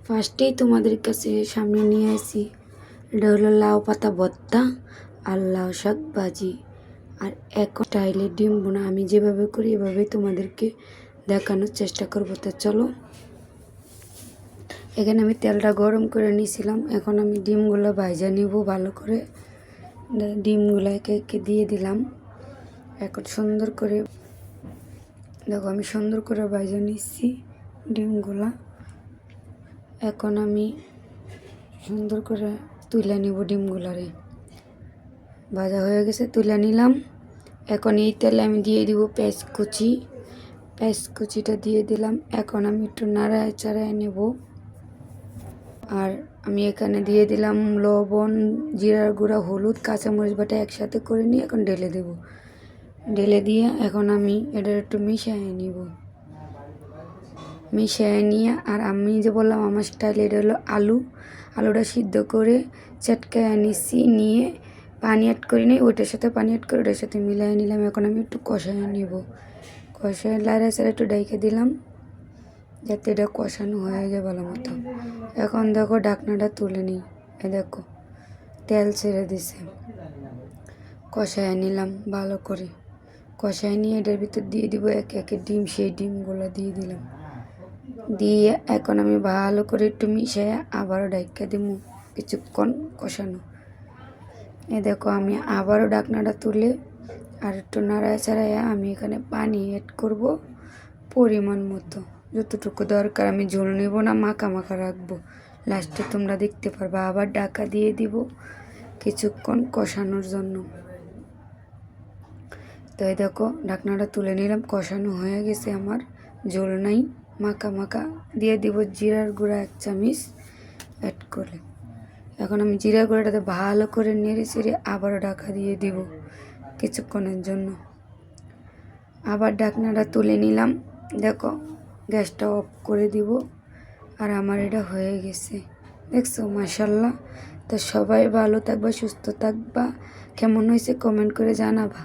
ফার্স্টেই তোমাদের কাছে সামনে নিয়ে আসি, এটা হলো লাউ পাতা ভর্তা আর লাউ শাক ভাজি আর এক স্টাইলের ডিম বোনা। আমি যেভাবে করি এভাবেই তোমাদেরকে দেখানোর চেষ্টা করবো। তো চলো, এখানে আমি তেলটা গরম করে নিয়েছিলাম। এখন আমি ডিমগুলো ভাজা নিব ভালো করে। ডিমগুলো একে একে দিয়ে দিলাম। এখন সুন্দর করে দেখো, আমি সুন্দর করে ভাজা নিচ্ছি ডিমগুলা। এখন আমি সুন্দর করে তুলে নিব ডিমগুলারে। ভাজা হয়ে গেছে, তুলে নিলাম। এখন এই তেলে আমি দিয়ে দিব পেঁয়াজ কুচি। পেঁয়াজ কুচিটা দিয়ে দিলাম। এখন আমি একটু নাড়ায় চাড়ায় নেব। আর আমি এখানে দিয়ে দিলাম লবণ, জিরার গুঁড়া, হলুদ, কাঁচামরিচ বাটা একসাথে করে নিয়ে এখন ঢেলে দেব। ঢেলে দিয়ে এখন আমি এটা একটু মিশিয়ে নিব। মিশিয়ে নিয়ে আর আমি যে বললাম আমার স্টাইল, এটা হলো আলুটা সিদ্ধ করে চটকায় নিচ্ছি, নিয়ে পানি অ্যাড করি নিই, ওইটার সাথে পানি অ্যাড করে ওটার সাথে মিলাই নিলাম। এখন আমি একটু কষায় নিব। কষায় লাড়া চাড়া একটু ডাইকে দিলাম যাতে এটা কষানো হয়ে যায় ভালো মতো। এখন দেখো ঢাকনাটা তুলে নিই, দেখো তেল ছেড়ে দিছে। কষায় নিলাম ভালো করে। কষায় নিয়ে এটার ভিতর দিয়ে দিব একে একে ডিম। সেই ডিমগুলো দিয়ে দিলাম। দিয়ে এখন আমি ভালো করে একটু মিশিয়ে আবারও ঢাকা দিব কিছুক্ষণ কষানো। দেখো আমি আবারও ঢাকনাটা তুলে আর একটু নাড়ায় চাড়াইয়া আমি এখানে পানি অ্যাড করব পরিমাণ মতো, যতটুকু দরকার। আমি ঝোল নেব না, মাখা মাখা রাখবো। লাস্টে তোমরা দেখতে পারবা। আবার ঢাকা দিয়ে দিব কিছুক্ষণ কষানোর জন্য। তো এই দেখো ঢাকনাটা তুলে নিলাম, কষানো হয়ে গেছে আমার, ঝোল নাই, মাখা মাখা। দিয়ে দিব জিরার গুঁড়া 1 চামচ অ্যাড করে। এখন আমি জিরার গুঁড়াটাতে ভালো করে নেড়ে চেড়ে আবারও ঢাকা দিয়ে দিব কিছুক্ষণের জন্য। আবার ঢাকনাটা তুলে নিলাম। দেখো গ্যাসটা অফ করে দিব। আর আমার এটা হয়ে গেছে, দেখছো মাশাআল্লাহ। তো সবাই ভালো থাকবা, সুস্থ থাকবা। কেমন হয়েছে কমেন্ট করে জানাবা।